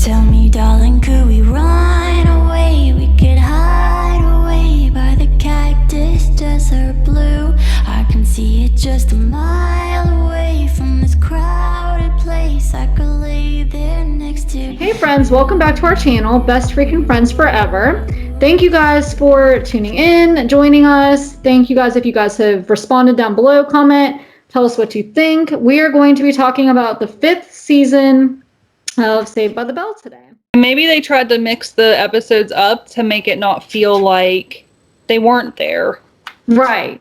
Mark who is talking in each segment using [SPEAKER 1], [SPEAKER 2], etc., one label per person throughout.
[SPEAKER 1] Tell me, darling, could we run away? We could hide away by the cactus desert blue. I can see it just a mile away from this crowded place. I could lay there next to you.
[SPEAKER 2] Hey friends, welcome back to our channel, Best Freaking Friends Forever. Thank you guys for tuning in, joining us. Thank you guys if you guys have responded down below, comment, tell us what you think. We are going to be talking about the 5th season of Saved by the Bell today.
[SPEAKER 3] Maybe they tried to mix the episodes up to make it not feel like they weren't there.
[SPEAKER 2] Right.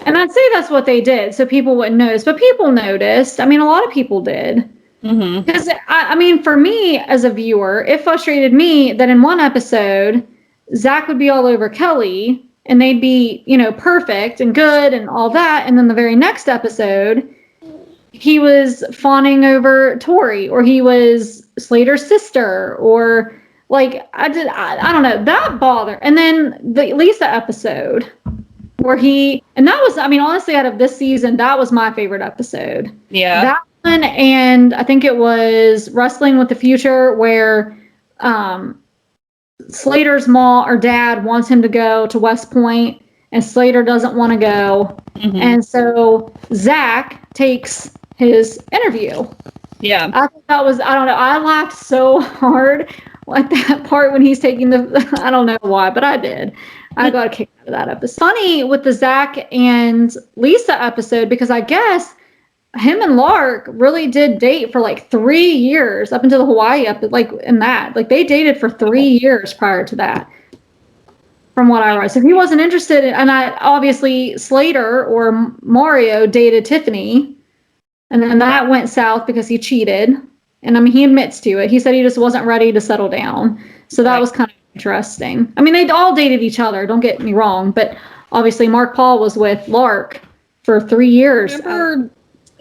[SPEAKER 2] And I'd say that's what they did, so people wouldn't notice. But people noticed. I mean, a lot of people did. Because, I mean, for me as a viewer, it frustrated me that in one episode, Zach would be all over Kelley, and they'd be, you know, perfect and good and all that. And then the very next episode, he was fawning over Tori, or he was Slater's sister, or like, I don't know, that bothered. And then the Lisa episode where and that was, I mean, honestly, out of this season, that was my favorite episode.
[SPEAKER 3] Yeah.
[SPEAKER 2] That one, and I think it was Wrestling with the Future, where Slater's mom or dad wants him to go to West Point, and Slater doesn't want to go. And so Zach takes his interview.
[SPEAKER 3] Yeah.
[SPEAKER 2] I thought that was, I don't know, I laughed so hard at that part when he's taking the, I don't know why, but I did. I got a kick out of that episode. Funny with the Zach and Lisa episode, because I guess him and Lark really did date for like 3 years up until the Hawaii episode, like in that. Like they dated for 3 years prior to that, from what I read. So he wasn't interested in, and obviously Slater or Mario dated Tiffany, and then that went south because he cheated. And I mean, he admits to it. He said he just wasn't ready to settle down. So that was kind of interesting. I mean, they all dated each other, don't get me wrong, but obviously Mark Paul was with Lark for 3 years.
[SPEAKER 3] Remember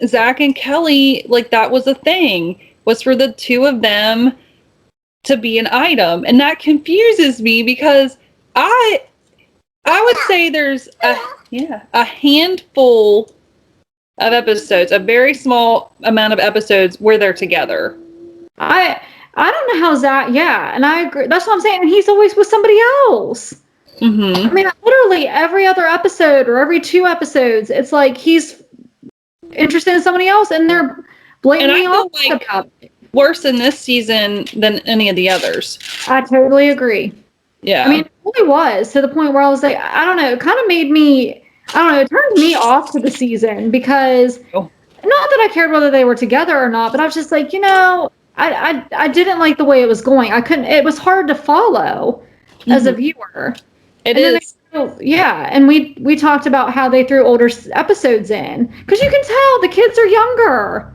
[SPEAKER 3] Zach and Kelley, like that was a thing, was for the two of them to be an item. And that confuses me because I would say there's a handful of episodes, a very small amount of episodes where they're together.
[SPEAKER 2] I don't know how Zach, and I agree. That's what I'm saying. He's always with somebody else. I mean, literally every other episode or every 2 episodes, it's like he's interested in somebody else, and they're blatantly honest about it.
[SPEAKER 3] Worse in this season than any of the others.
[SPEAKER 2] I totally agree.
[SPEAKER 3] Yeah.
[SPEAKER 2] I mean, it really was, to the point where I was like, I don't know, it kind of made me, I don't know, it turned me off to the season, because not that I cared whether they were together or not, but I was just like, you know, I didn't like the way it was going. It was hard to follow as a viewer.
[SPEAKER 3] It is.
[SPEAKER 2] And we talked about how they threw older episodes in, because you can tell the kids are younger.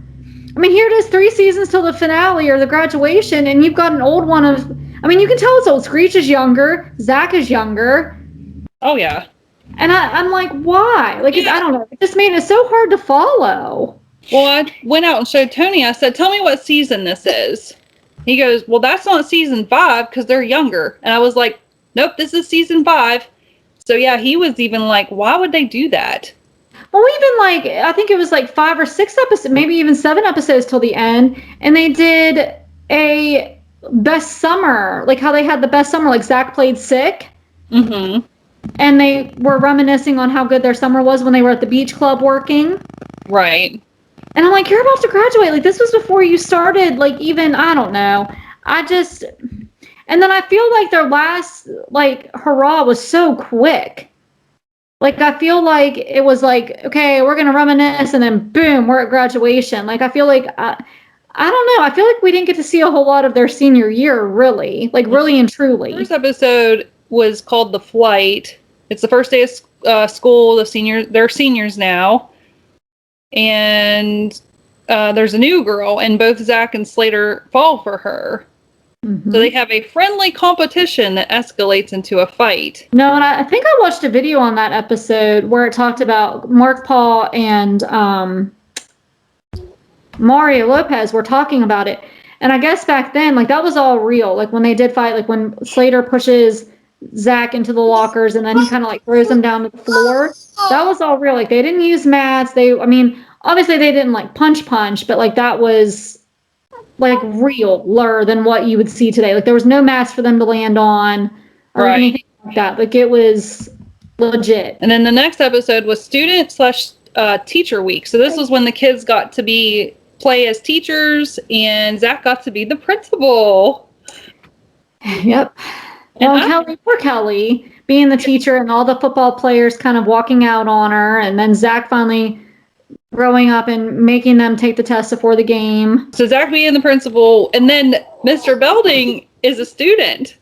[SPEAKER 2] I mean, here it is 3 seasons till the finale or the graduation, and you've got an old one of, I mean, you can tell it's old. Screech is younger. Zach is younger.
[SPEAKER 3] Oh, yeah.
[SPEAKER 2] And I'm like, why? Like, I don't know. It just made it so hard to follow.
[SPEAKER 3] Well, I went out and showed Tony. I said, tell me what season this is. He goes, well, that's not season 5 because they're younger. And I was like, nope, this is season 5. So, yeah, he was even like, why would they do that?
[SPEAKER 2] Well, even like, I think it was like 5 or 6 episodes, maybe even 7 episodes till the end. And they did a best summer, like how they had the best summer, like Zach played sick. And they were reminiscing on how good their summer was when they were at the beach club working.
[SPEAKER 3] Right.
[SPEAKER 2] And I'm like, you're about to graduate. Like, this was before you started, like, even, I don't know. And then I feel like their last, like, hurrah was so quick. Like, I feel like it was like, okay, we're going to reminisce, and then boom, we're at graduation. Like, I feel like, I don't know. I feel like we didn't get to see a whole lot of their senior year, really. Like, really and truly.
[SPEAKER 3] The first episode was called The Flight. It's the first day of school. They're seniors now. And there's a new girl, and both Zach and Slater fall for her. So they have a friendly competition that escalates into a fight.
[SPEAKER 2] No, and I think I watched a video on that episode where it talked about Mark Paul and Mario Lopez were talking about it. And I guess back then, like, that was all real. Like, when they did fight, like, when Slater pushes Zach into the lockers and then he kind of, like, throws him down to the floor. That was all real. Like, they didn't use mats. I mean, obviously they didn't, like, punch, but, like, that was like realer than what you would see today. Like there was no mask for them to land on or anything like that. Like it was legit.
[SPEAKER 3] And then the next episode was student slash teacher week. So this was when the kids got to play as teachers, and Zach got to be the principal.
[SPEAKER 2] Yep. Well, Kelley, poor Kelley, being the teacher and all the football players kind of walking out on her, and then Zach finally growing up and making them take the test before the game.
[SPEAKER 3] So Zach being the principal, and then Mr. Belding is a student.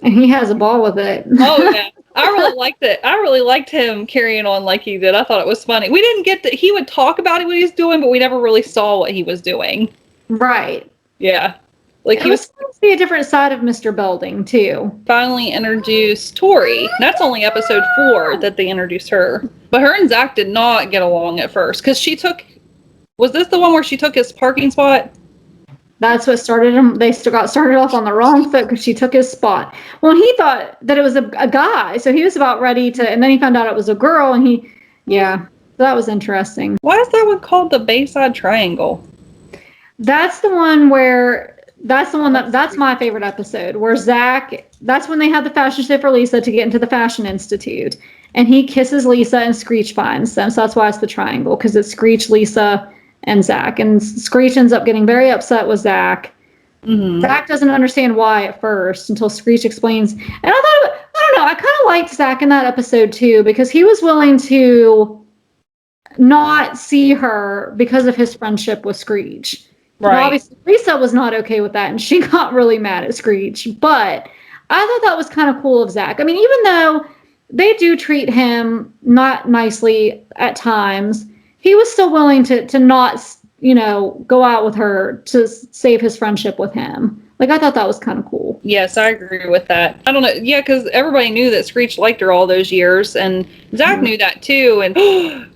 [SPEAKER 2] And he has a ball with it.
[SPEAKER 3] Oh, yeah. I really liked it. I really liked him carrying on like he did. I thought it was funny. We didn't get he would talk about what he was doing, but we never really saw what he was doing.
[SPEAKER 2] Right.
[SPEAKER 3] Yeah. Like he was
[SPEAKER 2] supposed to be a different side of Mr. Belding, too.
[SPEAKER 3] Finally introduced Tori. That's only episode 4 that they introduced her. But her and Zach did not get along at first, because was this the one where she took his parking spot?
[SPEAKER 2] That's what started him. They still got started off on the wrong foot because she took his spot. Well, he thought that it was a guy, so he was about ready to, and then he found out it was a girl, and that was interesting.
[SPEAKER 3] Why is that one called the Bayside Triangle?
[SPEAKER 2] That's my favorite episode, where Zach, that's when they had the fashion show for Lisa to get into the Fashion Institute, and he kisses Lisa and Screech finds them, so that's why it's the triangle, because it's Screech, Lisa, and Zach, and Screech ends up getting very upset with Zach. Mm-hmm. Zach doesn't understand why at first until Screech explains. And I don't know, I kind of liked Zach in that episode too, because he was willing to not see her because of his friendship with Screech. Right. And obviously, Lisa was not okay with that, and she got really mad at Screech. But I thought that was kind of cool of Zach. I mean, even though they do treat him not nicely at times, he was still willing to not, go out with her to save his friendship with him. Like, I thought that was kind of cool.
[SPEAKER 3] Yes, I agree with that. I don't know. Yeah, because everybody knew that Screech liked her all those years, and Zach knew that too. And,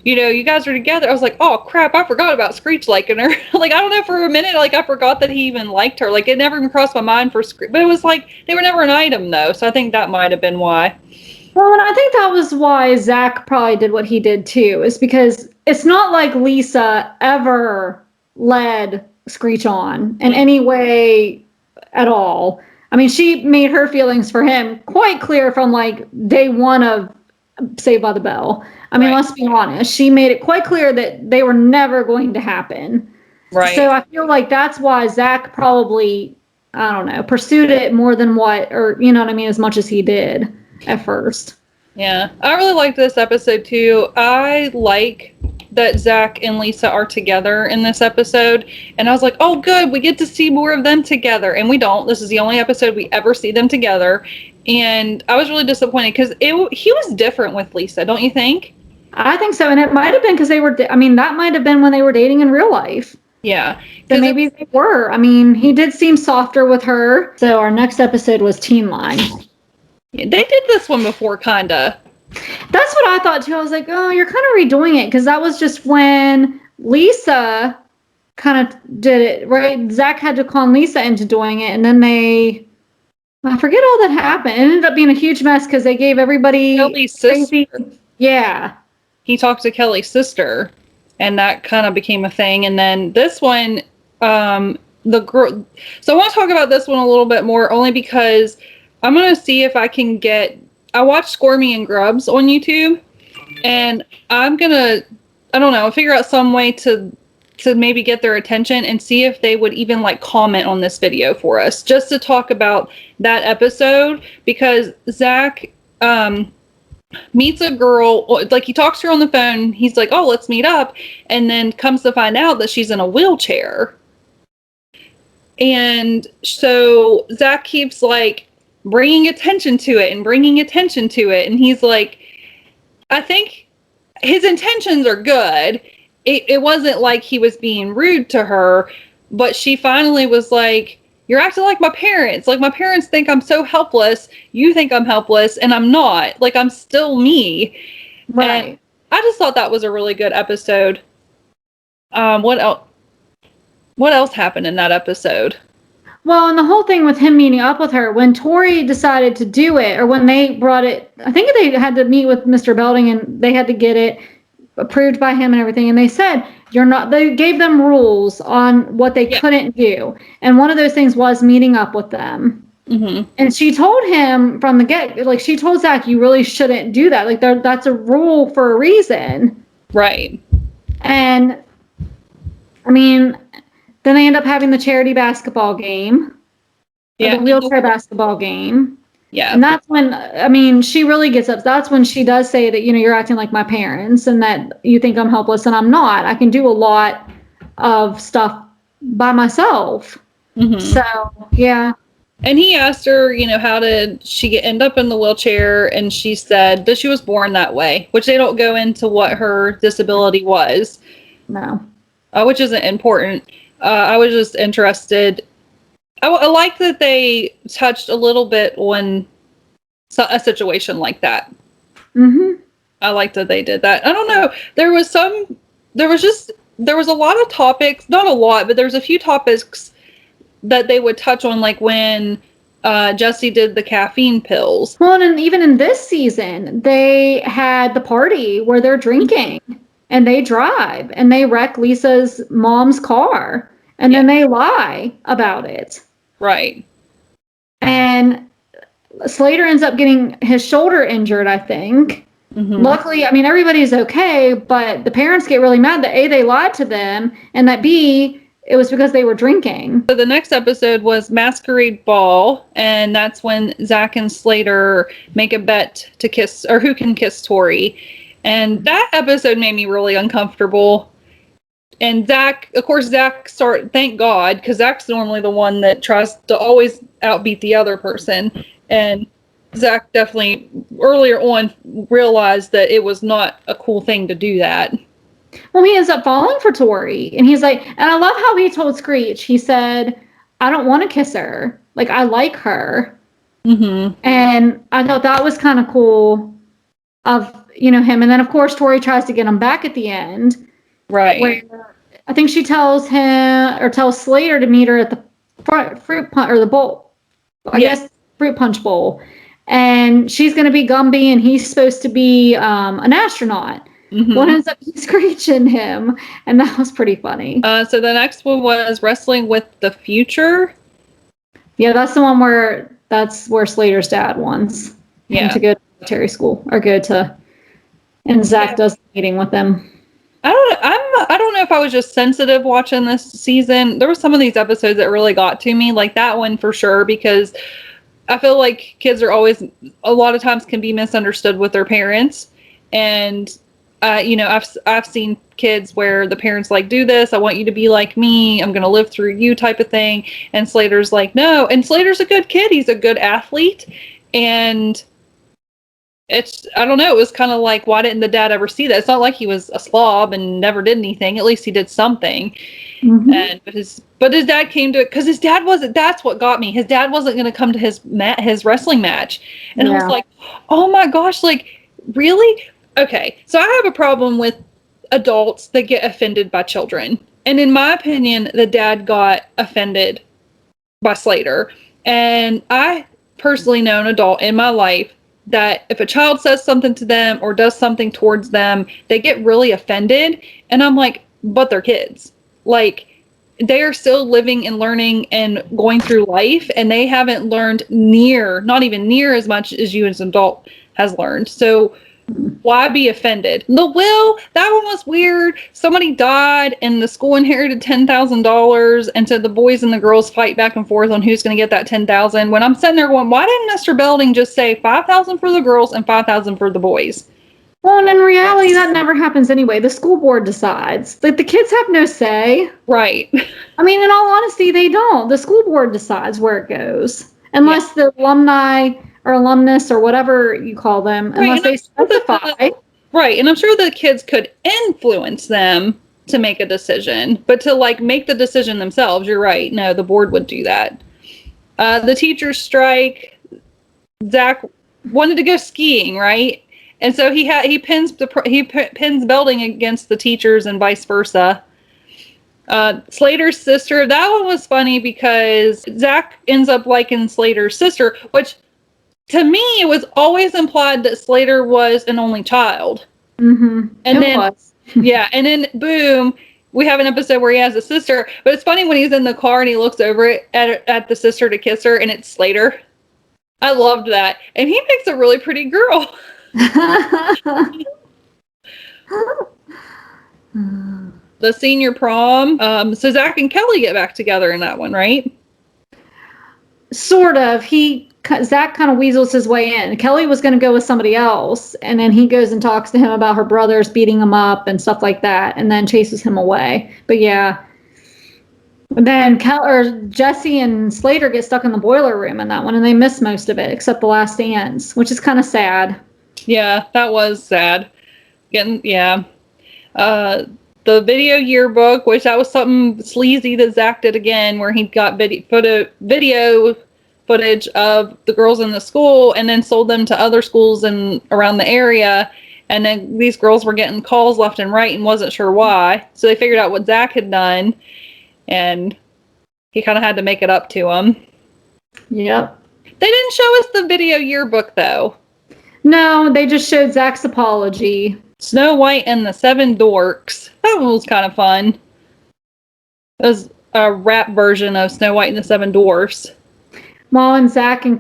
[SPEAKER 3] you guys are together. I was like, oh, crap, I forgot about Screech liking her. Like, I don't know, for a minute, like, I forgot that he even liked her. Like, it never even crossed my mind for Screech. But it was like, they were never an item, though. So I think that might have been why.
[SPEAKER 2] Well, and I think that was why Zach probably did what he did, too, is because it's not like Lisa ever led Screech on in any way at all. I mean, she made her feelings for him quite clear from, like, day one of Saved by the Bell. I mean, let's be honest. She made it quite clear that they were never going to happen. Right. So I feel like that's why Zach probably, I don't know, pursued it more than as much as he did at first.
[SPEAKER 3] Yeah, I really liked this episode too. I like that Zach and Lisa are together in this episode, and I was like, oh good, we get to see more of them together, and we don't. This is the only episode we ever see them together, and I was really disappointed because he was different with Lisa, don't you think?
[SPEAKER 2] I think so, and it might have been because they were, that might have been when they were dating in real life.
[SPEAKER 3] Yeah.
[SPEAKER 2] So maybe they were. I mean, he did seem softer with her. So our next episode was Teen Line.
[SPEAKER 3] They did this one before, kinda.
[SPEAKER 2] That's what I thought too. I was like, oh, you're kind of redoing it, because that was just when Lisa kind of did it, right? Zach had to con Lisa into doing it, and then I forget all that happened. It ended up being a huge mess because they gave everybody
[SPEAKER 3] Kelley's sister. Yeah. He talked to Kelley's sister, and that kind of became a thing. And then this one, the girl. So I want to talk about this one a little bit more, only because I'm going to see if I can I watched Squirmy and Grubs on YouTube, and I'm going to, I don't know, figure out some way to maybe get their attention and see if they would even comment on this video for us, just to talk about that episode, because Zach meets a girl, he talks to her on the phone. He's like, oh, let's meet up. And then comes to find out that she's in a wheelchair. And so Zach keeps bringing attention to it. And he's like, I think his intentions are good. It wasn't like he was being rude to her, but she finally was like, you're acting like my parents. My parents think I'm so helpless. You think I'm helpless, and I'm not. I'm still me. Right. And I just thought that was a really good episode. What else happened in that episode?
[SPEAKER 2] Well, and the whole thing with him meeting up with her, when Tori decided to do it, or when they brought it, I think they had to meet with Mr. Belding and they had to get it. approved by him and everything. And they said, they gave them rules on what they couldn't do. And one of those things was meeting up with them. Mm-hmm. And she told him from the get, like she told Zach, you really shouldn't do that. Like that's a rule for a reason.
[SPEAKER 3] Right.
[SPEAKER 2] And I mean, then they end up having the charity basketball game. Yeah. The wheelchair basketball game.
[SPEAKER 3] Yeah.
[SPEAKER 2] And that's when, I mean, she really gets up. That's when she does say that, you're acting like my parents and that you think I'm helpless, and I'm not. I can do a lot of stuff by myself. Mm-hmm. So, yeah.
[SPEAKER 3] And he asked her, how did she end up in the wheelchair? And she said that she was born that way, which they don't go into what her disability was.
[SPEAKER 2] No.
[SPEAKER 3] Which isn't important. I was just interested. I like that they touched a little bit on a situation like that. Mm-hmm. I like that they did that. I don't know. There was a lot of topics, not a lot, but there's a few topics that they would touch on, like when Jessie did the caffeine pills.
[SPEAKER 2] Well, and even in this season, they had the party where they're drinking and they drive and they wreck Lisa's mom's car and then they lie about it.
[SPEAKER 3] Right.
[SPEAKER 2] And Slater ends up getting his shoulder injured, I think. Mm-hmm. Luckily, I mean, everybody's okay, but the parents get really mad that A, they lied to them, and that B, it was because they were drinking.
[SPEAKER 3] So the next episode was Masquerade Ball, and that's when Zach and Slater make a bet to kiss, or who can kiss Tori. And that episode made me really uncomfortable. And Zach, of course, thank God, because Zach's normally the one that tries to always outbeat the other person. And Zach definitely earlier on realized that it was not a cool thing to do that.
[SPEAKER 2] Well, he ends up falling for Tori. And he's like, and I love how he told Screech, he said, I don't want to kiss her. Like, I like her. Mm-hmm. And I thought that was kind of cool of, him. And then, of course, Tori tries to get him back at the end.
[SPEAKER 3] Right.
[SPEAKER 2] Where I think she tells Slater to meet her at the fruit punch or the bowl. I guess fruit punch bowl. And she's going to be Gumby and he's supposed to be an astronaut. Mm-hmm. One ends up screeching him, and that was pretty funny.
[SPEAKER 3] So the next one was Wrestling with the Future.
[SPEAKER 2] Yeah, that's the one where Slater's dad wants him to go to military school and Zach does the meeting with him.
[SPEAKER 3] I don't know if I was just sensitive watching this season. There were some of these episodes that really got to me, like that one for sure, because I feel like kids are always, a lot of times can be misunderstood with their parents. And, I've seen kids where the parents like, do this, I want you to be like me, I'm going to live through you type of thing. And Slater's like, no. And Slater's a good kid. He's a good athlete. And I don't know, it was kind of like, why didn't the dad ever see that? It's not like he was a slob and never did anything. At least he did something. Mm-hmm. And but his dad came to it because his dad wasn't, that's what got me. His dad wasn't going to come to his wrestling match. And I was like, oh my gosh, like, really? Okay. So I have a problem with adults that get offended by children. And in my opinion, the dad got offended by Slater. And I personally know an adult in my life that if a child says something to them or does something towards them, they get really offended. And I'm like, but they're kids. Like, they are still living and learning and going through life, and they haven't learned not even near as much as you as an adult has learned. So why be offended? The will, that one was weird. Somebody died and the school inherited $10,000, and so the boys and the girls fight back and forth on who's going to get that $10,000. When I'm sitting there going, why didn't Mr. Belding just say $5,000 for the girls and $5,000 for the boys?
[SPEAKER 2] Well, and in reality, that never happens anyway. The school board decides. Like, the kids have no say.
[SPEAKER 3] Right.
[SPEAKER 2] I mean, in all honesty, they don't. The school board decides where it goes. Unless the alumni or alumnus or whatever you call them, unless they specify.
[SPEAKER 3] Right, and I'm sure the kids could influence them to make a decision, but to, like, make the decision themselves, you're right. No, the board would do that. The teachers strike. Zach wanted to go skiing, right? And so he pins Belding against the teachers and vice versa. Slater's sister, that one was funny because Zach ends up liking Slater's sister, which to me, it was always implied that Slater was an only child.
[SPEAKER 2] Mm-hmm.
[SPEAKER 3] And
[SPEAKER 2] It
[SPEAKER 3] then,
[SPEAKER 2] was.
[SPEAKER 3] yeah, and then boom, we have an episode where he has a sister. But it's funny when he's in the car and he looks over at the sister to kiss her, and it's Slater. I loved that. And he makes a really pretty girl. The senior prom. So Zach and Kelley get back together in that one, right?
[SPEAKER 2] Sort of. Zach kind of weasels his way in. Kelley was going to go with somebody else, and then he goes and talks to him about her brothers beating him up and stuff like that, and then chases him away. But yeah. And then Jessie and Slater get stuck in the boiler room in that one, and they miss most of it except the last dance, which is kind of sad.
[SPEAKER 3] Yeah, that was sad. Yeah. The video yearbook, which that was something sleazy that Zach did again, where he got video footage of the girls in the school and then sold them to other schools around the area. And then these girls were getting calls left and right and wasn't sure why. So they figured out what Zach had done, and he kind of had to make it up to them.
[SPEAKER 2] Yep.
[SPEAKER 3] They didn't show us the video yearbook, though.
[SPEAKER 2] No, they just showed Zach's apology.
[SPEAKER 3] Snow White and the Seven Dorks. That one was kind of fun. It was a rap version of Snow White and the Seven Dwarfs.
[SPEAKER 2] Well, and Zach and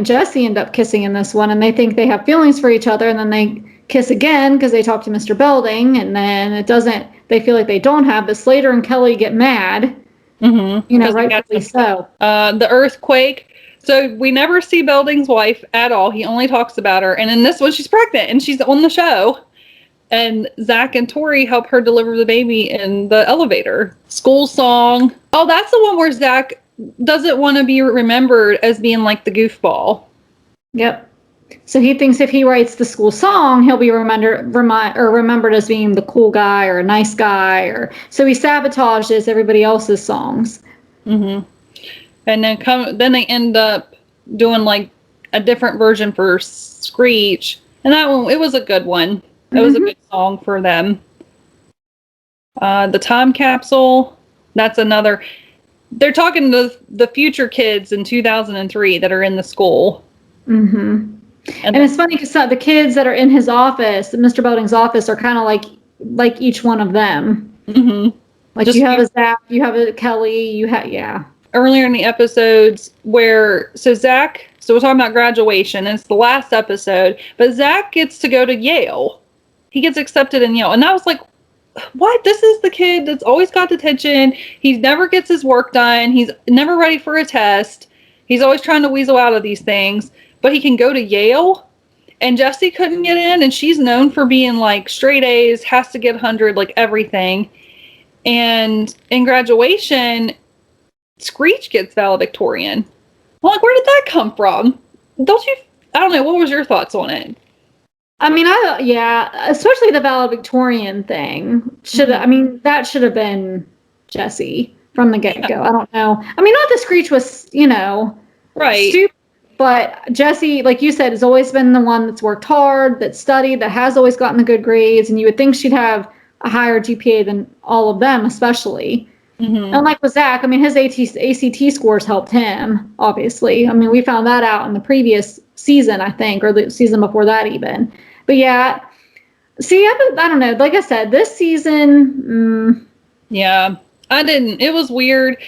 [SPEAKER 2] Jessie end up kissing in this one, and they think they have feelings for each other, and then they kiss again because they talk to Mr. Belding, and then it doesn't. They feel like they don't have. But Slater and Kelley get mad.
[SPEAKER 3] Mm-hmm.
[SPEAKER 2] You know, rightfully so.
[SPEAKER 3] The earthquake. So we never see Belding's wife at all. He only talks about her. And in this one, she's pregnant and she's on the show. And Zach and Tori help her deliver the baby in the elevator. School song. Oh, that's the one where Zach doesn't want to be remembered as being like the goofball.
[SPEAKER 2] Yep. So he thinks if he writes the school song, he'll be remembered as being the cool guy or a nice guy. So he sabotages everybody else's songs.
[SPEAKER 3] Mm-hmm. And then they end up doing like a different version for Screech. And that one, it was a good one. It was a good song for them. The Time Capsule, that's another. They're talking to the future kids in 2003 that are in the school.
[SPEAKER 2] Mm-hmm. And it's funny because the kids that are in his office, Mr. Belding's office, are kind of like each one of them.
[SPEAKER 3] Mm-hmm.
[SPEAKER 2] Like you have a Zach, you have a Kelley, yeah.
[SPEAKER 3] Earlier in the episodes so we're talking about graduation, and it's the last episode, but Zach gets to go to Yale. He gets accepted in Yale. And I was like, what? This is the kid that's always got detention. He never gets his work done. He's never ready for a test. He's always trying to weasel out of these things, but he can go to Yale. And Jessie couldn't get in, and she's known for being like straight A's, has to get 100, like everything. And in graduation, Screech gets valedictorian. I'm like, where did that come from? I don't know, what was your thoughts on it?
[SPEAKER 2] I mean, especially the valedictorian thing. That should have been Jessie from the get-go. Yeah. I don't know. I mean, not that Screech was,
[SPEAKER 3] right.
[SPEAKER 2] stupid, but Jessie, like you said, has always been the one that's worked hard, that studied, that has always gotten the good grades, and you would think she'd have a higher GPA than all of them, especially. Mm-hmm. And like with Zach, I mean, his ACT scores helped him, obviously. I mean, we found that out in the previous season, I think, or the season before that even. But yeah, I don't know. Like I said, this season...
[SPEAKER 3] Yeah, I didn't. It was weird.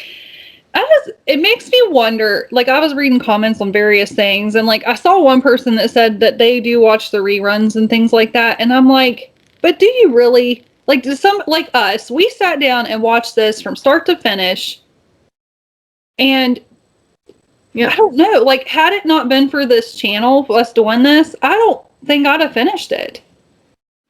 [SPEAKER 3] It makes me wonder, like I was reading comments on various things, and like I saw one person that said that they do watch the reruns and things like that. And I'm like, but do you really... Like, like us, we sat down and watched this from start to finish. And I don't know, like, had it not been for this channel, for us doing this, I don't think I'd have finished it.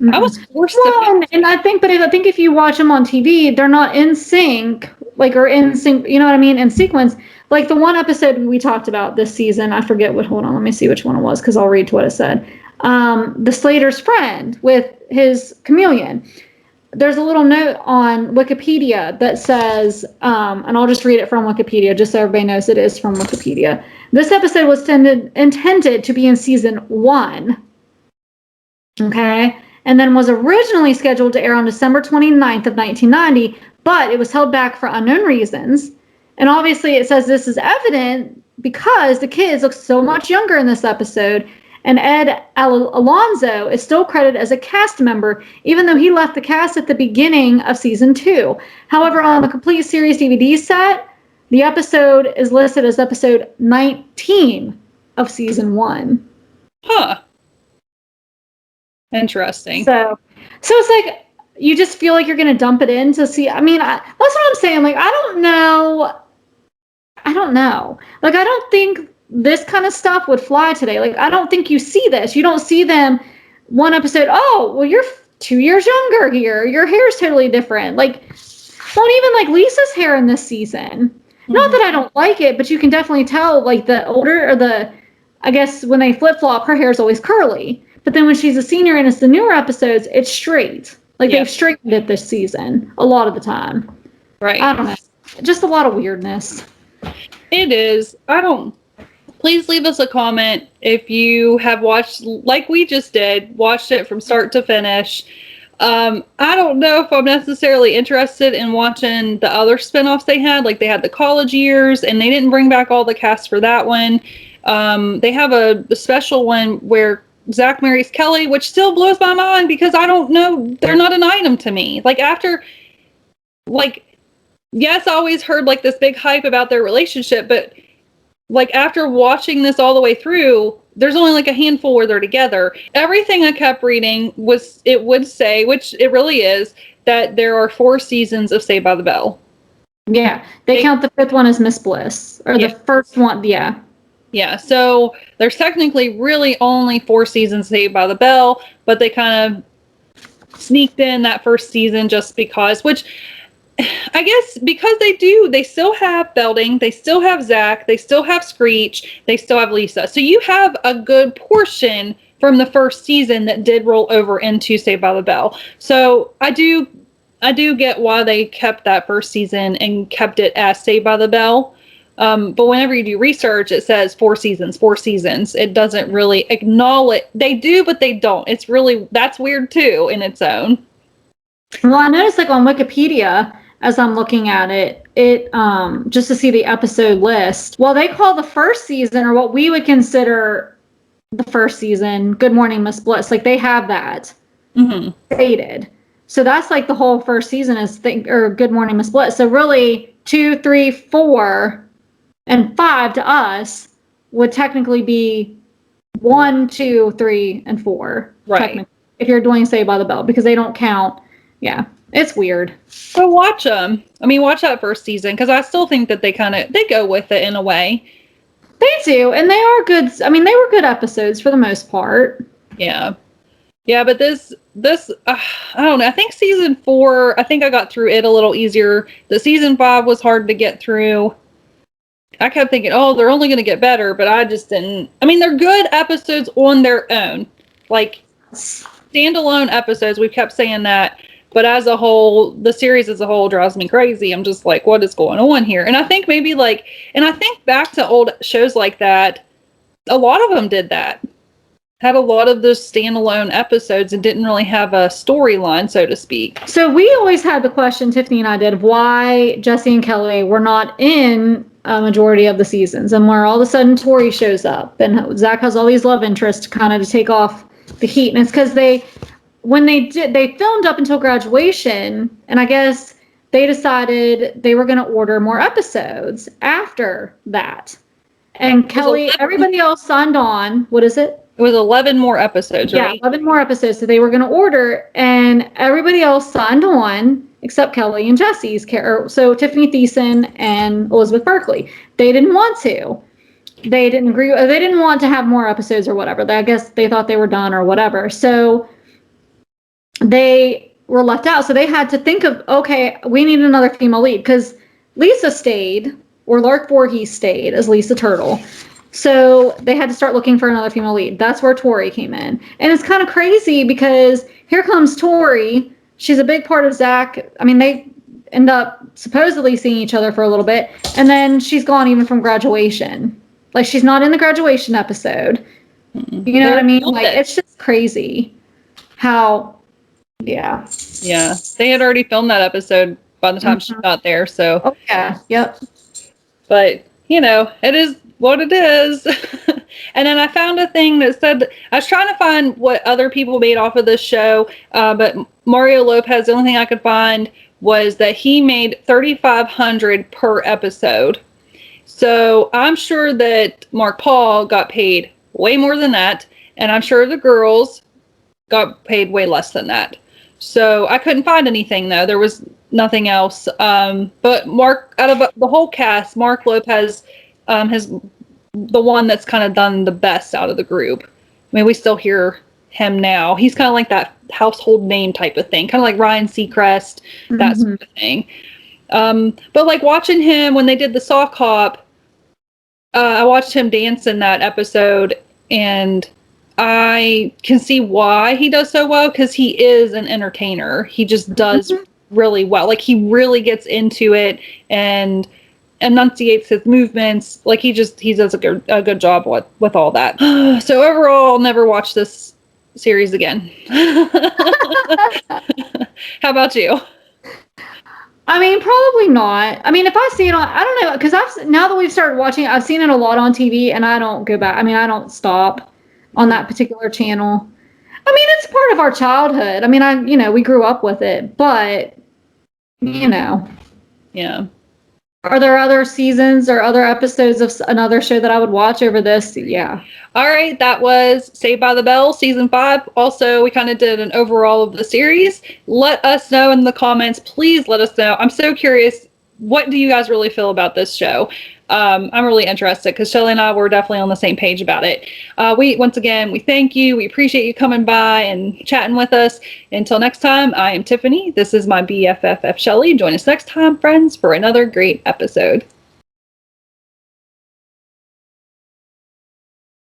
[SPEAKER 3] Mm-hmm. I was forced to finish it.
[SPEAKER 2] And I think if you watch them on TV, they're not in sync, or in sync, you know what I mean, in sequence. Like the one episode we talked about this season, I forget hold on, let me see which one it was, because I'll read to what it said. The Slater's friend with his chameleon. There's a little note on Wikipedia that says, and I'll just read it from Wikipedia, just so everybody knows it is from Wikipedia. This episode was intended to be in season 1. Okay? And then was originally scheduled to air on December 29th of 1990, but it was held back for unknown reasons. And obviously it says this is evident because the kids look so much younger in this episode. And Ed Alonzo is still credited as a cast member, even though he left the cast at the beginning of season 2. However, on the complete series DVD set, the episode is listed as episode 19 of season 1.
[SPEAKER 3] Huh. Interesting.
[SPEAKER 2] So it's like, you just feel like you're going to dump it in to see. I mean, that's what I'm saying. Like, I don't know. Like, I don't think this kind of stuff would fly today. Like, I don't think you see this. You don't see them one episode, oh, well, you're 2 years younger here. Your hair's totally different. Like, well, even like Lisa's hair in this season. Mm-hmm. Not that I don't like it, but you can definitely tell, like, the older, or I guess when they flip-flop, her hair is always curly. But then when she's a senior and it's the newer episodes, it's straight. Like, they've straightened it this season a lot of the time.
[SPEAKER 3] Right.
[SPEAKER 2] I don't know. Just a lot of weirdness.
[SPEAKER 3] It is. Please leave us a comment if you have watched, like we just did, watched it from start to finish. I don't know if I'm necessarily interested in watching the other spinoffs they had. Like, they had the college years, and they didn't bring back all the cast for that one. They have a special one where Zach marries Kelley, which still blows my mind because I don't know. They're not an item to me. Like, after, like, yes, I always heard, like, this big hype about their relationship, but, like, after watching this all the way through, there's only, like, a handful where they're together. Everything I kept reading it would say, which it really is, that there are 4 seasons of Saved by the Bell.
[SPEAKER 2] Yeah. They count the 5th one as Miss Bliss. Or the first one, yeah.
[SPEAKER 3] Yeah, so there's technically really only 4 seasons Saved by the Bell, but they kind of sneaked in that first season just because, which I guess because they still have Belding, they still have Zach, they still have Screech, they still have Lisa. So you have a good portion from the first season that did roll over into Saved by the Bell. So I do get why they kept that first season and kept it as Saved by the Bell. But whenever you do research, it says 4 seasons. It doesn't really acknowledge. They do, but they don't. That's weird too in its own.
[SPEAKER 2] Well, I noticed, like, on Wikipedia, as I'm looking at it, just to see the episode list. Well, they call the first season, or what we would consider the first season, Good Morning Miss Bliss. Like, they have that stated. So that's like the whole first season is Good Morning Miss Bliss. So really 2, 3, 4, and 5 to us would technically be 1, 2, 3, and 4.
[SPEAKER 3] Right.
[SPEAKER 2] If you're doing Saved by the Bell, because they don't count. Yeah. It's weird.
[SPEAKER 3] So watch them. I mean, watch that first season, because I still think that they go with it in a way.
[SPEAKER 2] They do, and they are good. I mean, they were good episodes for the most part.
[SPEAKER 3] Yeah. Yeah, but this I don't know. I think season 4, I think I got through it a little easier. The season 5 was hard to get through. I kept thinking, oh, they're only going to get better, but I just didn't. I mean, they're good episodes on their own. Like, standalone episodes, we've kept saying that. But as a whole, the series as a whole drives me crazy. I'm just like, what is going on here? And I think maybe and I think back to old shows like that, a lot of them did that. Had a lot of those standalone episodes and didn't really have a storyline, so to speak.
[SPEAKER 2] So we always had the question, Tiffany and I did, why Jessie and Kelley were not in a majority of the seasons, and where all of a sudden Tori shows up and Zach has all these love interests kind of to take off the heat. And it's because they filmed up until graduation, and I guess they decided they were going to order more episodes after that. And Kelley, everybody else signed on. What is it?
[SPEAKER 3] It was 11 more episodes, right?
[SPEAKER 2] Yeah, 11 more episodes that they were going to order, and everybody else signed on except Kelley and Jessie's so Tiffany Thiessen and Elizabeth Berkley. They didn't want to. They didn't agree. They didn't want to have more episodes or whatever. I guess they thought they were done or whatever. So they were left out. So they had to think of, okay, we need another female lead, because Lisa stayed, or Lark Voorhees stayed as Lisa Turtle. So they had to start looking for another female lead. That's where Tori came in. And it's kind of crazy because here comes Tori. She's a big part of Zach. I mean, they end up supposedly seeing each other for a little bit. And then she's gone even from graduation. Like, she's not in the graduation episode. You know what I mean? Like, it's just crazy how, yeah.
[SPEAKER 3] Yeah. They had already filmed that episode by the time she got there, so.
[SPEAKER 2] Oh, yeah. Yep.
[SPEAKER 3] But, it is what it is. And then I found a thing that said, I was trying to find what other people made off of this show, but Mario Lopez, the only thing I could find was that he made $3,500 per episode. So I'm sure that Mark Paul got paid way more than that, and I'm sure the girls got paid way less than that. So I couldn't find anything, though. There was nothing else. But Mark, out of the whole cast, Mark Lopez has the one that's kind of done the best out of the group. I mean, we still hear him now. He's kind of like that household name type of thing, kind of like Ryan Seacrest, that sort of thing. But like watching him when they did the sock hop, I watched him dance in that episode, and I can see why he does so well, because he is an entertainer. He just does really well. Like, he really gets into it and enunciates his movements. Like, he does a good job with all that. So overall, I'll never watch this series again. How about you?
[SPEAKER 2] I mean, probably not. I mean, if I see it on, I don't know, because now that we've started watching it, I've seen it a lot on TV, and I don't go back. I mean, I don't stop on that particular channel. I mean, it's part of our childhood. I mean, we grew up with it, but, Yeah. Are there other seasons or other episodes of another show that I would watch over this? Yeah.
[SPEAKER 3] All right, that was Saved by the Bell, Season 5. Also, we kind of did an overall of the series. Let us know in the comments. Please let us know. I'm so curious. What do you guys really feel about this show? I'm really interested, because Shelly and I were definitely on the same page about it. Once again, we thank you. We appreciate you coming by and chatting with us. Until next time, I am Tiffany. This is my BFFF Shelly. Join us next time, friends, for another great episode.